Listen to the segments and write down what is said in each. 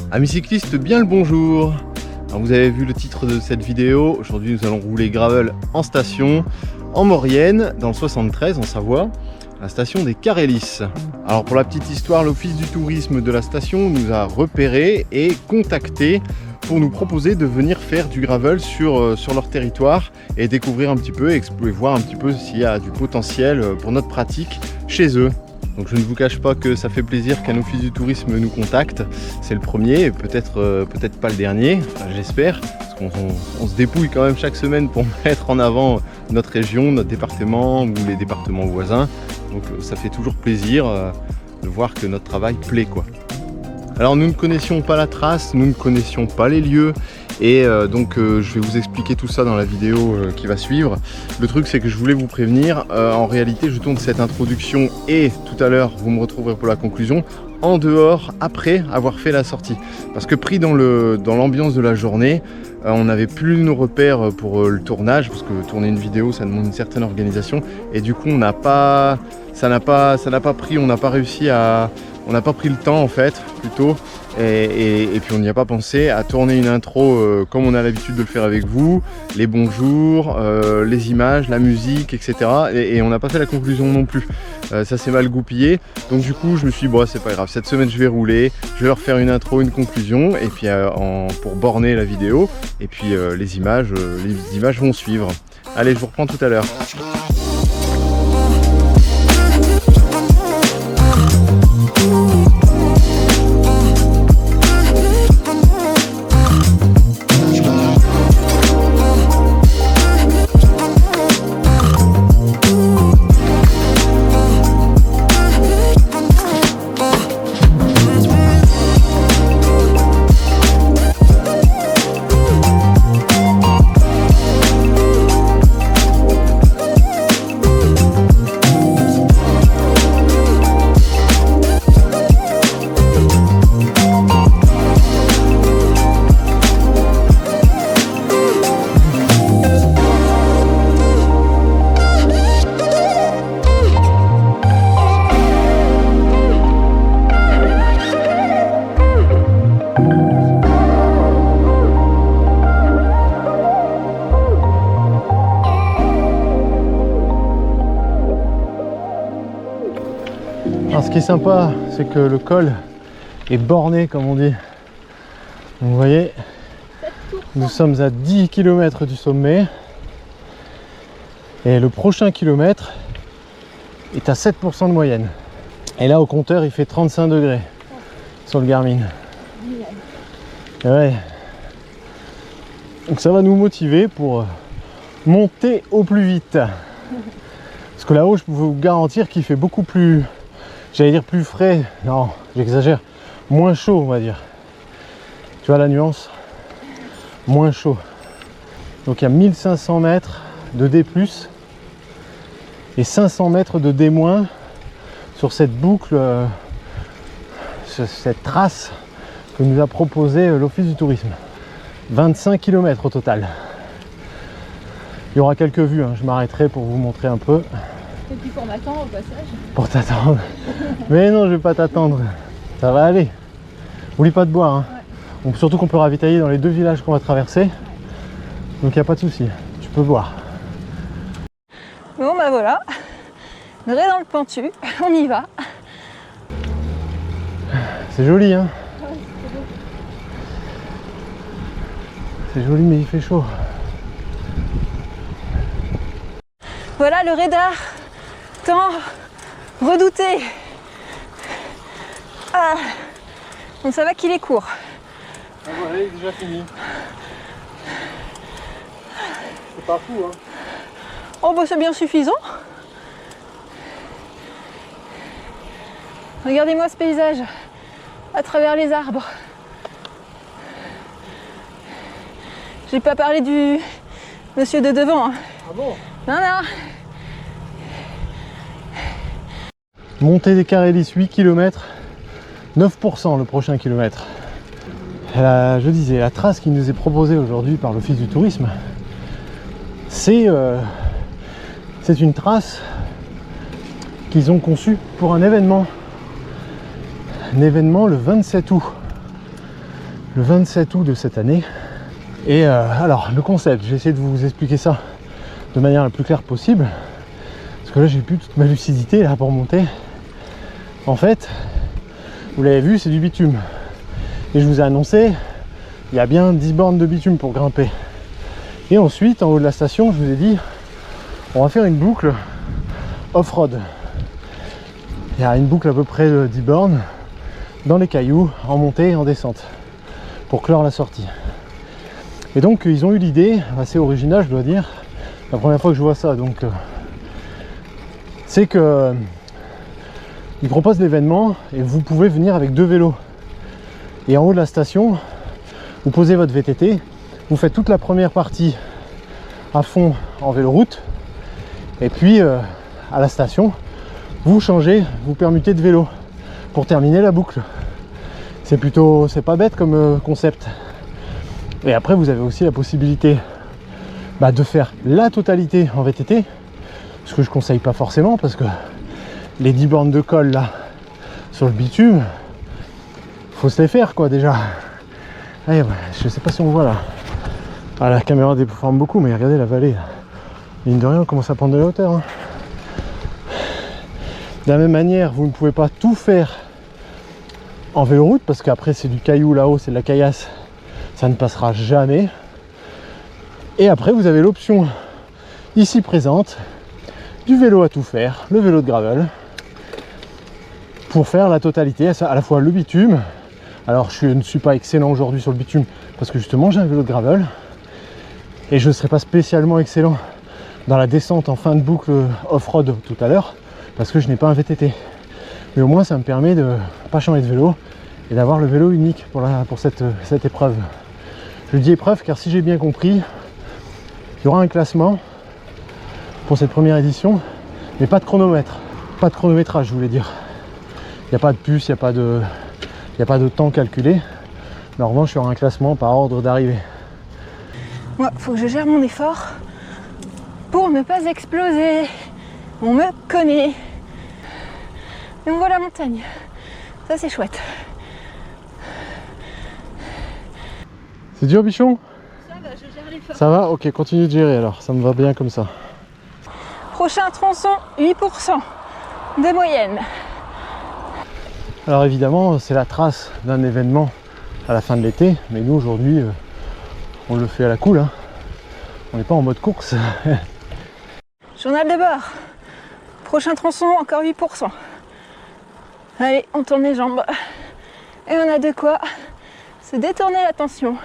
Amis cyclistes, bien le bonjour. Alors vous avez vu le titre de cette vidéo. Aujourd'hui nous allons rouler gravel en station, en Maurienne, dans le 73 en Savoie, à la station des Carélis. Alors pour la petite histoire, l'office du tourisme de la station nous a repérés et contactés pour nous proposer de venir faire du gravel sur leur territoire et découvrir un petit peu et voir un petit peu s'il y a du potentiel pour notre pratique chez eux. Donc je ne vous cache pas que ça fait plaisir qu'un office du tourisme nous contacte. C'est le premier et peut-être pas le dernier, enfin, j'espère. Parce qu'on se dépouille quand même chaque semaine pour mettre en avant notre région, notre département ou les départements voisins. Donc ça fait toujours plaisir de voir que notre travail plaît, quoi. Alors nous ne connaissions pas la trace, nous ne connaissions pas les lieux. Et je vais vous expliquer tout ça dans la vidéo qui va suivre. Le truc c'est que je voulais vous prévenir, en réalité je tourne cette introduction et tout à l'heure vous me retrouverez pour la conclusion en dehors après avoir fait la sortie. Parce que pris dans l'ambiance de la journée, on n'avait plus nos repères pour le tournage, parce que tourner une vidéo ça demande une certaine organisation et du coup on n'a pas pris le temps en fait plutôt. Et puis on n'y a pas pensé à tourner une intro comme on a l'habitude de le faire avec vous, les bonjours, les images, la musique, etc. Et on n'a pas fait la conclusion non plus. Ça s'est mal goupillé. Donc du coup je me suis dit bon c'est pas grave, cette semaine je vais rouler, je vais leur faire une intro, une conclusion, et puis pour borner la vidéo, et puis les images vont suivre. Allez, je vous reprends tout à l'heure. Alors ce qui est sympa, c'est que le col est borné comme on dit. Donc, vous voyez, nous sommes à 10 km du sommet et le prochain kilomètre est à 7% de moyenne. Et là au compteur il fait 35 degrés sur le Garmin. Et ouais. Donc ça va nous motiver pour monter au plus vite. Parce que là-haut je peux vous garantir qu'il fait beaucoup plus... J'allais dire plus frais, non, j'exagère, moins chaud on va dire. Tu vois la nuance? Moins chaud. Donc il y a 1500 mètres de D+, et 500 mètres de D- sur cette boucle, cette trace que nous a proposé l'Office du tourisme. 25 km au total. Il y aura quelques vues, hein. Je m'arrêterai pour vous montrer un peu. Et puis pour m'attendre au passage. Pour t'attendre. Mais non, je vais pas t'attendre. Ça va aller. Oublie pas de boire. Hein. Ouais. Surtout qu'on peut ravitailler dans les 2 villages qu'on va traverser. Ouais. Donc il n'y a pas de souci. Tu peux boire. Bon bah voilà. On est dans le pentu. On y va. C'est joli hein. Ouais, c'est beau. C'est joli mais il fait chaud. Voilà le radar. Tant redouté. Ah. Donc ça va qu'il est court. Ah voilà, il est déjà fini. C'est pas fou hein. Oh bah c'est bien suffisant. Regardez-moi ce paysage à travers les arbres. J'ai pas parlé du monsieur de devant. Hein. Ah bon? Non, non. Montée des Carélis, 8 km, 9% le prochain kilomètre. Je disais, la trace qui nous est proposée aujourd'hui par l'Office du tourisme, c'est une trace qu'ils ont conçue pour un événement le 27 août. le 27 août de cette année. Et alors le concept, j'ai essayé de vous expliquer ça de manière la plus claire possible, parce que là j'ai plus toute ma lucidité là pour monter. En fait, vous l'avez vu, c'est du bitume. Et je vous ai annoncé, il y a bien 10 bornes de bitume pour grimper. Et ensuite, en haut de la station, je vous ai dit, on va faire une boucle off-road. Il y a une boucle à peu près de 10 bornes dans les cailloux, en montée et en descente, pour clore la sortie. Et donc, ils ont eu l'idée, assez originale, je dois dire, la première fois que je vois ça, donc, c'est que ils proposent l'événement et vous pouvez venir avec 2 vélos. Et en haut de la station, vous posez votre VTT, vous faites toute la première partie à fond en véloroute, et puis à la station, vous changez, vous permutez de vélo pour terminer la boucle. C'est pas bête comme concept. Et après, vous avez aussi la possibilité de faire la totalité en VTT, ce que je conseille pas forcément parce que les 10 bornes de colle là sur le bitume, faut se les faire quoi déjà. Allez, je sais pas si on voit là. Ah, la caméra déforme beaucoup, mais regardez la vallée là. Mine de rien, on commence à prendre de la hauteur, hein. De la même manière, vous ne pouvez pas tout faire en véloroute parce qu'après c'est du caillou là-haut, c'est de la caillasse, ça ne passera jamais. Et après vous avez l'option ici présente du vélo à tout faire, le vélo de gravel, pour faire la totalité, à la fois le bitume. Alors je ne suis pas excellent aujourd'hui sur le bitume parce que justement j'ai un vélo de gravel et je ne serai pas spécialement excellent dans la descente en fin de boucle off-road tout à l'heure parce que je n'ai pas un VTT. Mais au moins ça me permet de ne pas changer de vélo et d'avoir le vélo unique pour cette épreuve. Je dis épreuve car si j'ai bien compris, il y aura un classement pour cette première édition, mais pas de chronomètre, pas de chronométrage je voulais dire. Il n'y a pas de puce, il n'y a pas de temps calculé. Mais en revanche, il y aura un classement par ordre d'arrivée. Moi, faut que je gère mon effort pour ne pas exploser. On me connaît. Et on voit la montagne. Ça, c'est chouette. C'est dur, bichon? Ça va, je gère l'effort. Ça va? Ok, continue de gérer alors. Ça me va bien comme ça. Prochain tronçon, 8% de moyenne. Alors évidemment, c'est la trace d'un événement à la fin de l'été. Mais nous, aujourd'hui, on le fait à la cool, hein. On n'est pas en mode course. Journal de bord. Prochain tronçon, encore 8%. Allez, on tourne les jambes. Et on a de quoi se détourner l'attention.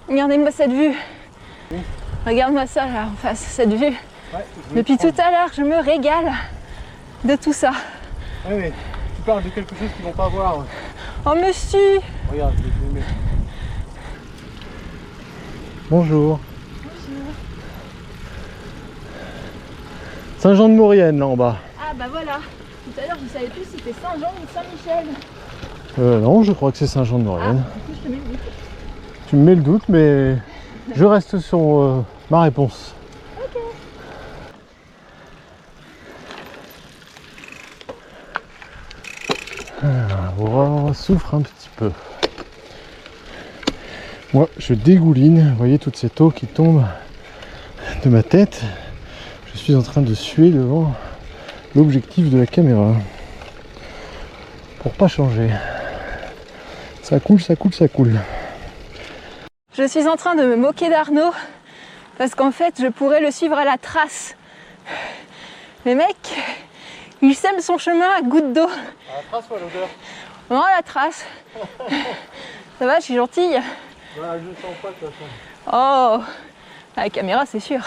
Regardez-moi cette vue. Regarde-moi ça là en face, cette vue. Ouais, depuis tout à l'heure, je me régale de tout ça. Ouais, mais tu parles de quelque chose qu'ils vont pas voir. Oh monsieur! Regarde, je vais te filmer. Bonjour. Bonjour. Saint-Jean-de-Maurienne là en bas. Ah bah voilà. Tout à l'heure, je savais plus si c'était Saint-Jean ou Saint-Michel. Non, je crois que c'est Saint-Jean-de-Maurienne. Ah, du coup, je te mets le doute. Tu me mets le doute, mais je reste sur ma réponse. Ok. On souffre un petit peu. Moi, je dégouline. Vous voyez toute cette eau qui tombe de ma tête. Je suis en train de suer devant l'objectif de la caméra. Pour pas changer. Ça coule, ça coule, ça coule. Je suis en train de me moquer d'Arnaud parce qu'en fait, je pourrais le suivre à la trace. Les mecs, il sème son chemin à gouttes d'eau. À la trace ou à l'odeur? Non, à la trace. Ça va, je suis gentille. Je ne sens pas de toute façon. Oh, à la caméra, c'est sûr.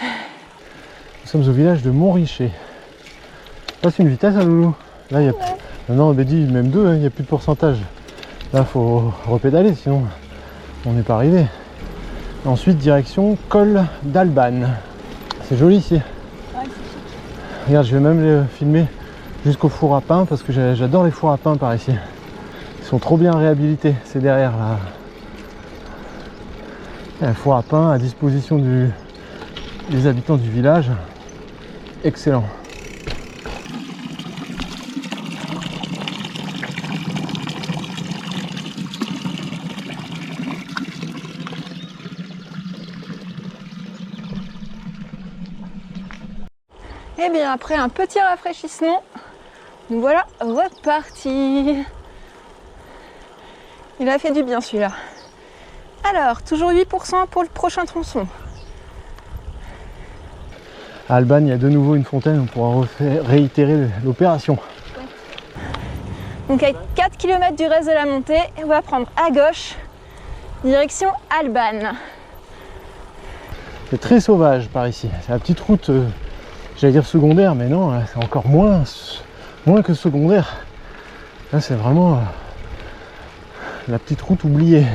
Nous sommes au village de Montrichet. Passe une vitesse, hein, loulou. Là, il y a non, mais dit même 2, hein, il n'y a plus de pourcentage. Là, faut repédaler, sinon on n'est pas arrivé. Ensuite, direction col d'Albane. C'est joli ici. Ouais, c'est chic. Regarde, je vais même les filmer jusqu'au four à pain parce que j'adore les fours à pain par ici. Ils sont trop bien réhabilités, c'est derrière là. Il y a un four à pain à disposition des habitants du village. Excellent. Et bien après un petit rafraîchissement, nous voilà repartis. Il a fait du bien celui-là. Alors, toujours 8% pour le prochain tronçon. À Alban, il y a de nouveau une fontaine, on pourra réitérer l'opération. Donc à 4 km du reste de la montée, on va prendre à gauche, direction Alban. C'est très sauvage par ici. C'est la petite route, j'allais dire secondaire, mais non, c'est encore moins que secondaire. Là, c'est vraiment la petite route oubliée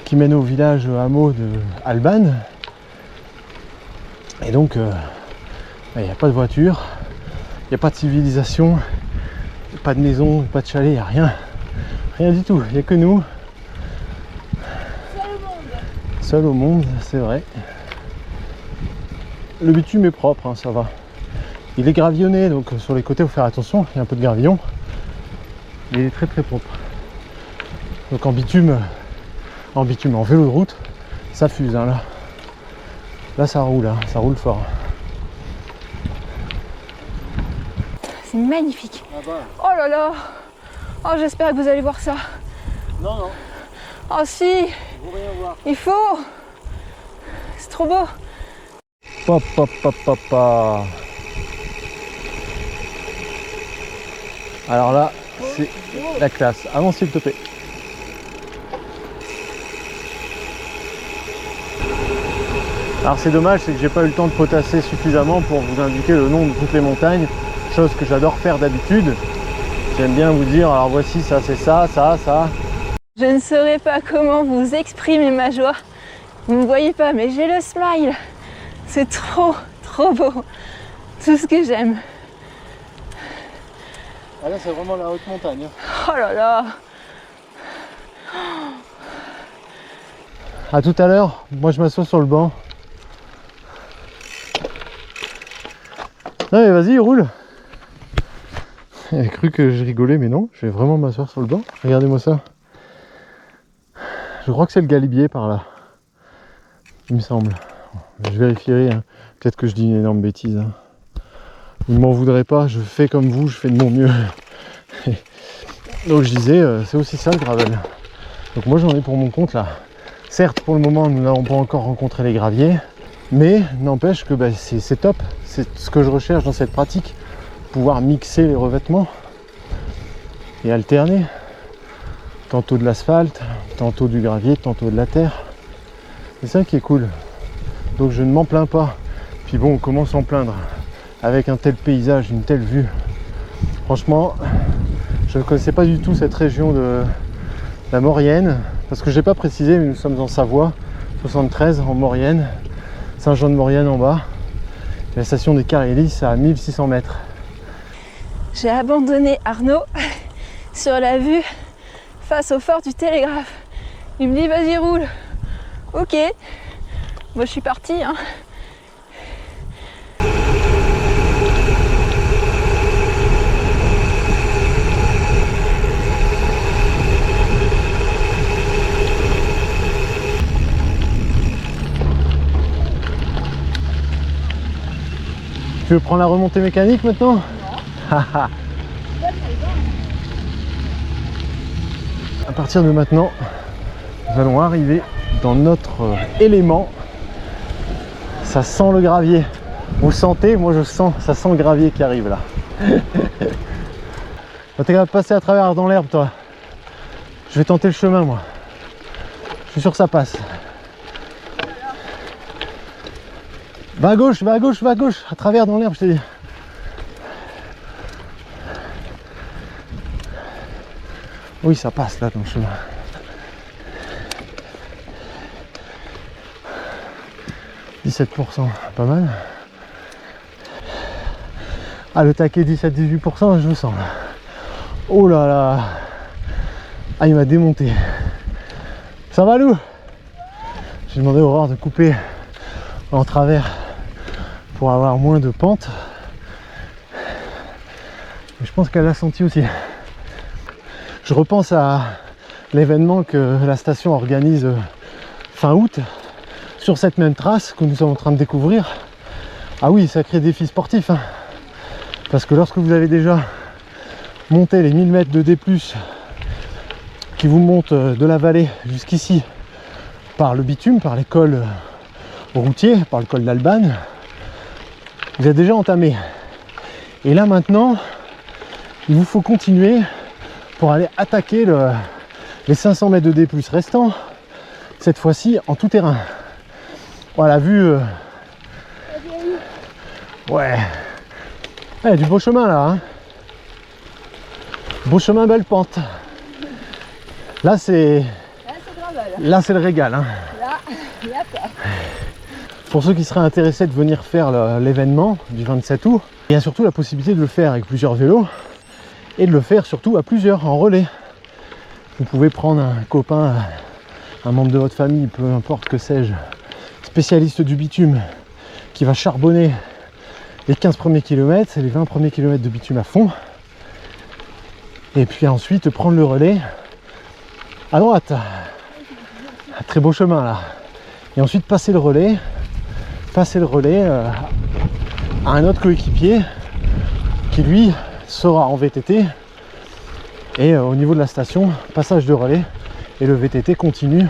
qui mène au village hameau de Alban. Et donc, il n'y a pas de voiture, il n'y a pas de civilisation, pas de maison, pas de chalet, il n'y a rien. Rien du tout, il n'y a que nous. Seul au monde, c'est vrai. Le bitume est propre, hein, ça va. Il est gravillonné, donc sur les côtés, il faut faire attention, il y a un peu de gravillon. Mais il est très très propre. Donc en bitume, en vélo de route, ça fuse, hein, là. Là ça roule fort. C'est magnifique. Oh là là. Oh, j'espère que vous allez voir ça. Non, non. Oh si. Il faut rien voir. Il faut. C'est trop beau. Pop, pop, pop, pop, pop. Alors là, c'est la classe. Avance s'il te plaît. Alors c'est dommage, c'est que j'ai pas eu le temps de potasser suffisamment pour vous indiquer le nom de toutes les montagnes, chose que j'adore faire d'habitude. J'aime bien vous dire, alors voici ça, c'est ça, ça, ça. Je ne saurais pas comment vous exprimer ma joie. Vous ne me voyez pas, mais j'ai le smile. C'est trop, trop beau. Tout ce que j'aime. Ah là, c'est vraiment la haute montagne. Oh là là. À tout à l'heure, moi je m'assois sur le banc. Non mais vas-y, roule. Elle a cru que je rigolais, mais non, je vais vraiment m'asseoir sur le banc. Regardez-moi ça. Je crois que c'est le galibier par là. Il me semble. Je vérifierai, hein. Peut-être que je dis une énorme bêtise. Hein. Vous ne m'en voudrez pas, je fais comme vous, je fais de mon mieux. Donc je disais, c'est aussi ça le gravel. Donc moi j'en ai pour mon compte là. Certes, pour le moment, nous n'avons pas encore rencontré les graviers, mais n'empêche que bah, c'est top. C'est ce que je recherche dans cette pratique. Pouvoir mixer les revêtements et alterner. Tantôt de l'asphalte, tantôt du gravier, tantôt de la terre. C'est ça qui est cool. Donc je ne m'en plains pas. Puis bon, comment s'en plaindre avec un tel paysage, une telle vue. Franchement, je ne connaissais pas du tout cette région de la Maurienne. Parce que je n'ai pas précisé, mais nous sommes en Savoie, 73 en Maurienne, Saint-Jean-de-Maurienne en bas. La station des Carélis à 1600 mètres. J'ai abandonné Arnaud sur la vue face au fort du Télégraphe. Il me dit vas-y roule. Ok. Moi je suis partie. Hein. Tu veux prendre la remontée mécanique maintenant? Non. À partir de maintenant, nous allons arriver dans notre élément. Ça sent le gravier. Vous sentez? Moi je sens, ça sent le gravier qui arrive là. T'es capable de passer à travers dans l'herbe toi. Je vais tenter le chemin moi. Je suis sûr que ça passe. Va à gauche, va à gauche, va à gauche, à travers dans l'herbe, je t'ai dit. Oui, ça passe là dans le chemin. « 17%, pas mal. Ah, le taquet 17-18%, je le sens. Oh là là. Ah, il m'a démonté. Ça va, Lou? J'ai demandé à Aurore de couper en travers pour avoir moins de pente. Et je pense qu'elle l'a senti aussi. Je repense à l'événement que la station organise fin août sur cette même trace que nous sommes en train de découvrir. Ah oui, sacré défi sportif, hein. Parce que lorsque vous avez déjà monté les 1000 mètres de D+, qui vous montent de la vallée jusqu'ici par le bitume, par les cols routiers, par le col d'Albane, vous êtes déjà entamé. Et là maintenant, il vous faut continuer pour aller attaquer les 500 mètres de D+ restants, cette fois-ci en tout terrain. Voilà, vue. Ouais. Il y a du beau chemin là. Hein. Beau chemin, belle pente. Là c'est le régal. Hein. Là, il y a pas. Pour ceux qui seraient intéressés de venir faire l'événement du 27 août, il y a surtout la possibilité de le faire avec plusieurs vélos et de le faire surtout à plusieurs en relais. Vous pouvez prendre un copain, un membre de votre famille, peu importe que sais-je, spécialiste du bitume, qui va charbonner les 15 premiers kilomètres, c'est les 20 premiers kilomètres de bitume à fond. Et puis ensuite prendre le relais à droite. Un très beau chemin là. Et ensuite passer le relais à un autre coéquipier qui lui sera en VTT. Et au niveau de la station, passage de relais et le VTT continue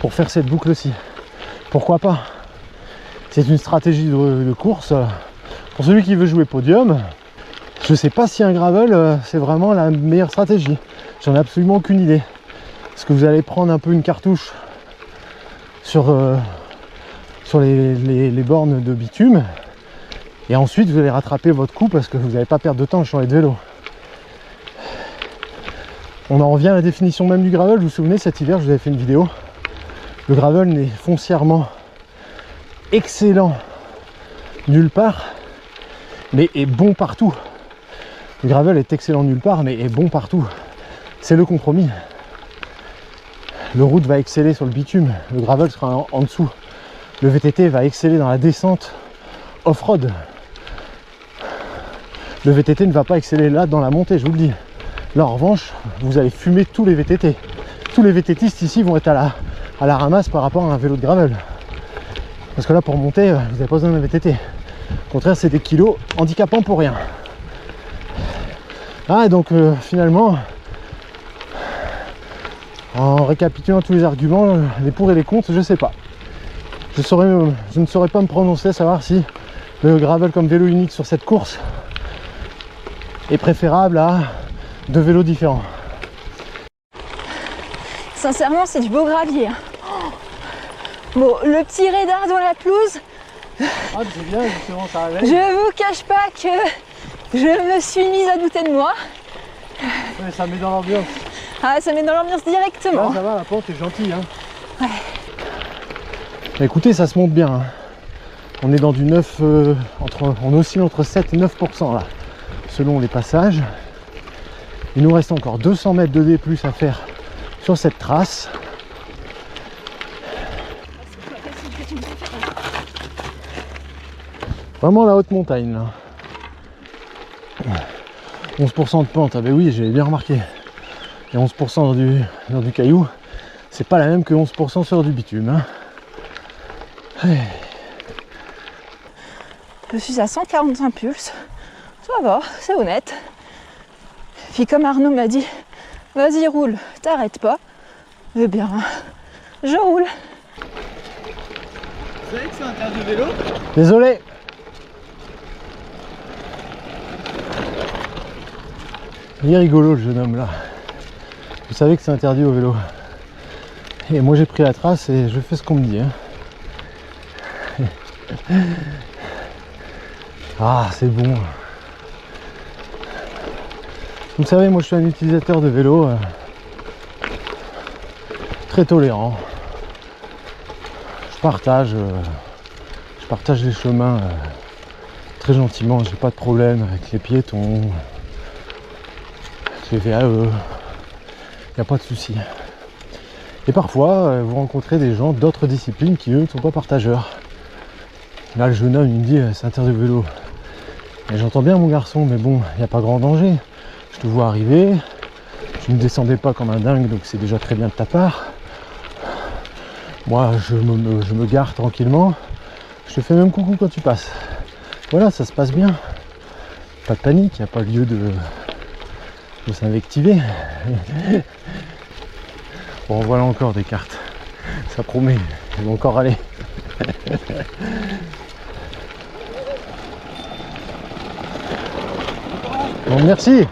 pour faire cette boucle-ci. Pourquoi pas? C'est une stratégie de course. Pour celui qui veut jouer podium, je ne sais pas si un gravel c'est vraiment la meilleure stratégie. J'en ai absolument aucune idée. Est-ce que vous allez prendre un peu une cartouche sur les bornes de bitume et ensuite vous allez rattraper votre coup parce que vous n'allez pas perdre de temps sur les vélos. On en revient à la définition même du gravel. Vous vous souvenez, cet hiver je vous avais fait une vidéo. Le gravel n'est foncièrement excellent nulle part, mais est bon partout. Le gravel est excellent nulle part, mais est bon partout. C'est le compromis. Le route va exceller sur le bitume, le gravel sera en dessous. Le VTT va exceller dans la descente off-road. Le VTT ne va pas exceller là dans la montée, je vous le dis. Là en revanche, vous allez fumer tous les VTT. Tous les VTTistes ici vont être à la ramasse par rapport à un vélo de gravel. Parce que là pour monter, vous n'avez pas besoin d'un VTT. Au contraire, c'est des kilos handicapants pour rien. Ah, donc finalement, en récapitulant tous les arguments, les pour et les contre, je sais pas. Je ne saurais pas me prononcer à savoir si le gravel comme vélo unique sur cette course est préférable à deux vélos différents. Sincèrement, c'est du beau gravier. Hein. Bon, le petit radar dans la pelouse. Ah, c'est bien, justement, ça réveille. Je vous cache pas que je me suis mise à douter de moi. Ouais, ça met dans l'ambiance. Ah, ça met dans l'ambiance directement. Là, ça va, la pente est gentille. Hein. Ouais. Écoutez, ça se monte bien. Hein. On est dans du 9, on oscille entre 7 et 9% là, selon les passages. Il nous reste encore 200 mètres de D+ à faire sur cette trace. Vraiment la haute montagne là. 11% de pente, ah ben oui, j'ai bien remarqué. Et 11% dans du caillou, c'est pas la même que 11% sur du bitume. Hein. Ouais. Je suis à 145 pulses. Ça va, c'est honnête. Puis comme Arnaud m'a dit, vas-y roule, t'arrêtes pas. Eh bien, je roule. Vous savez que c'est interdit au vélo? Désolé. Il est rigolo le jeune homme là. Vous savez que c'est interdit au vélo. Et moi j'ai pris la trace et je fais ce qu'on me dit. Hein. Ah, c'est bon. Vous savez, moi je suis un utilisateur de vélo très tolérant. Je partage les chemins très gentiment. J'ai pas de problème avec les piétons, avec les VAE. Il n'y a pas de souci. Et parfois, vous rencontrez des gens d'autres disciplines qui eux ne sont pas partageurs. Là, le jeune homme il me dit c'est interdit au vélo. Et j'entends bien mon garçon, mais bon, il n'y a pas grand danger. Je te vois arriver, tu ne descendais pas comme un dingue, donc c'est déjà très bien de ta part. Moi, je me gare tranquillement. Je te fais même coucou quand tu passes. voilà, ça se passe bien. Pas de panique, il n'y a pas lieu de s'invectiver. Bon, voilà encore des cartes. Ça promet, elles vont encore aller. Bon, merci.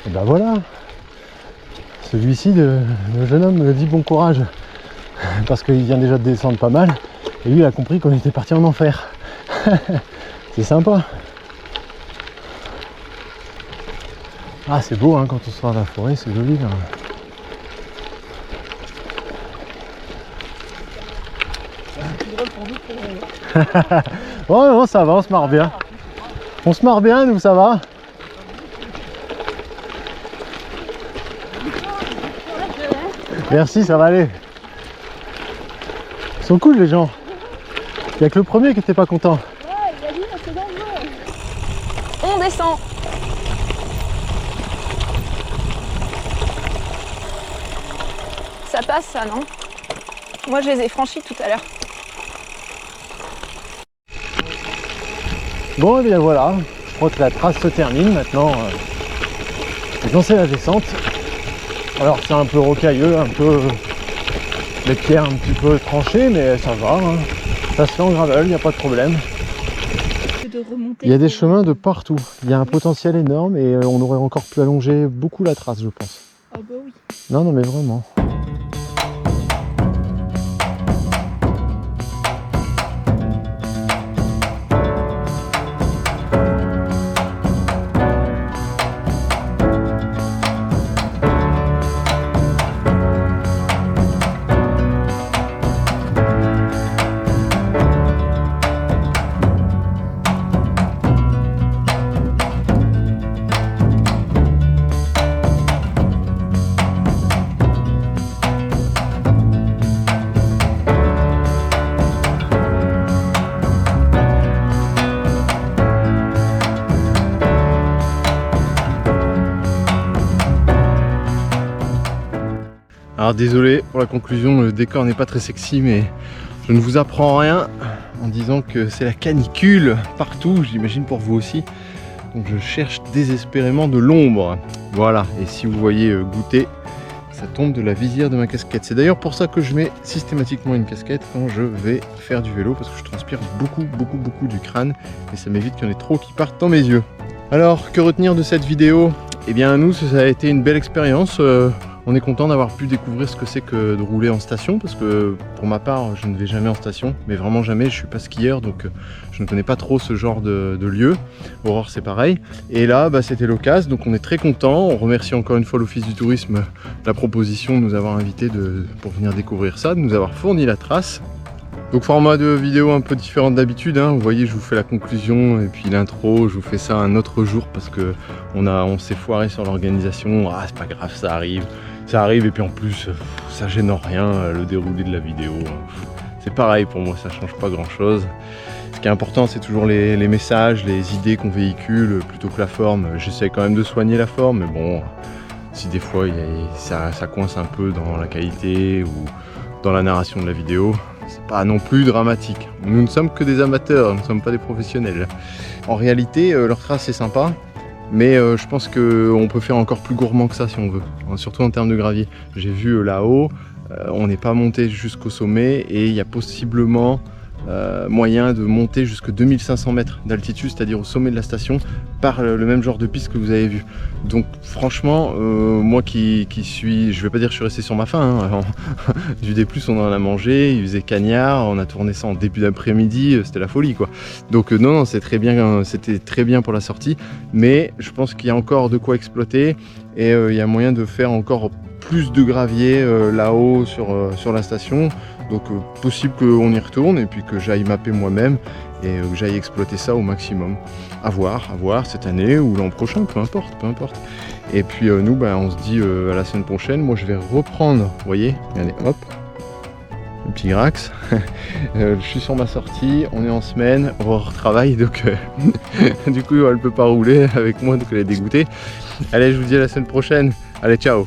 Et ben voilà. Celui-ci, le jeune homme me dit bon courage. Parce qu'il vient déjà de descendre pas mal. Et lui, il a compris qu'on était parti en enfer. C'est sympa. Ah, c'est beau hein, quand on sort de la forêt, c'est joli là. Oh non, ça va, on se marre bien. On se marre bien, nous, ça va. Merci, ça va aller. Ils sont cool les gens. Il n'y a que le premier qui était pas content. Ouais, il a dit c'est dangereux. On descend. Ça passe ça, non? Moi je les ai franchis tout à l'heure. Bon et bien voilà, je crois que la trace se termine maintenant. Maintenant c'est la descente. Alors c'est un peu rocailleux, un peu les pierres un petit peu tranchées, mais ça va. Hein. Ça se fait en gravel, il n'y a pas de problème. Il y a des chemins de partout. Il y a un potentiel énorme et on aurait encore pu allonger beaucoup la trace, je pense. Ah bah oui. Non, non mais vraiment. Alors désolé pour la conclusion, le décor n'est pas très sexy, mais je ne vous apprends rien en disant que c'est la canicule partout, j'imagine pour vous aussi. Donc je cherche désespérément de l'ombre. Voilà, et si vous voyez goûter, ça tombe de la visière de ma casquette. C'est d'ailleurs pour ça que je mets systématiquement une casquette quand je vais faire du vélo, parce que je transpire beaucoup du crâne, et ça m'évite qu'il y en ait trop qui partent dans mes yeux. Alors, que retenir de cette vidéo? Eh bien nous, ça a été une belle expérience. On est content d'avoir pu découvrir ce que c'est que de rouler en station, parce que pour ma part je ne vais jamais en station, mais vraiment jamais, je suis pas skieur donc je ne connais pas trop ce genre de lieu. Aurore c'est pareil, et là bah, c'était l'occasion, donc on est très content. On remercie encore une fois l'Office du Tourisme la proposition de nous avoir invités pour venir découvrir ça, de nous avoir fourni la trace. Donc format de vidéo un peu différent d'habitude, hein. Vous voyez, je vous fais la conclusion et puis l'intro, je vous fais ça un autre jour parce que on s'est foiré sur l'organisation. Ah c'est pas grave, ça arrive et puis en plus ça gêne rien le déroulé de la vidéo. C'est pareil pour moi, ça change pas grand chose. Ce qui est important c'est toujours les messages, les idées qu'on véhicule plutôt que la forme. J'essaie quand même de soigner la forme, mais bon, si des fois ça coince un peu dans la qualité ou dans la narration de la vidéo, c'est pas non plus dramatique. Nous ne sommes que des amateurs, nous ne sommes pas des professionnels. En réalité, leur trace est sympa, mais je pense qu'on peut faire encore plus gourmand que ça si on veut, surtout en termes de gravier. J'ai vu là-haut, on n'est pas monté jusqu'au sommet et il y a possiblement moyen de monter jusqu'à 2500 mètres d'altitude, c'est-à-dire au sommet de la station, par le même genre de piste que vous avez vu. Donc franchement, moi qui suis, je vais pas dire que je suis resté sur ma faim, hein. Du D+, on en a mangé, il faisait cagnard, on a tourné ça en début d'après-midi, c'était la folie quoi. Donc non, c'était très bien pour la sortie, mais je pense qu'il y a encore de quoi exploiter et il y a moyen de faire encore plus de gravier là-haut sur la station. Donc possible qu'on y retourne et puis que j'aille mapper moi-même et que j'aille exploiter ça au maximum. À voir cette année ou l'an prochain, peu importe. Et puis nous, bah, on se dit à la semaine prochaine. Moi je vais reprendre, vous voyez, regardez, hop, le petit Grax. Je suis sur ma sortie, on est en semaine, on retravaille, donc du coup elle peut pas rouler avec moi, donc elle est dégoûtée. Allez, je vous dis à la semaine prochaine. Allez, ciao.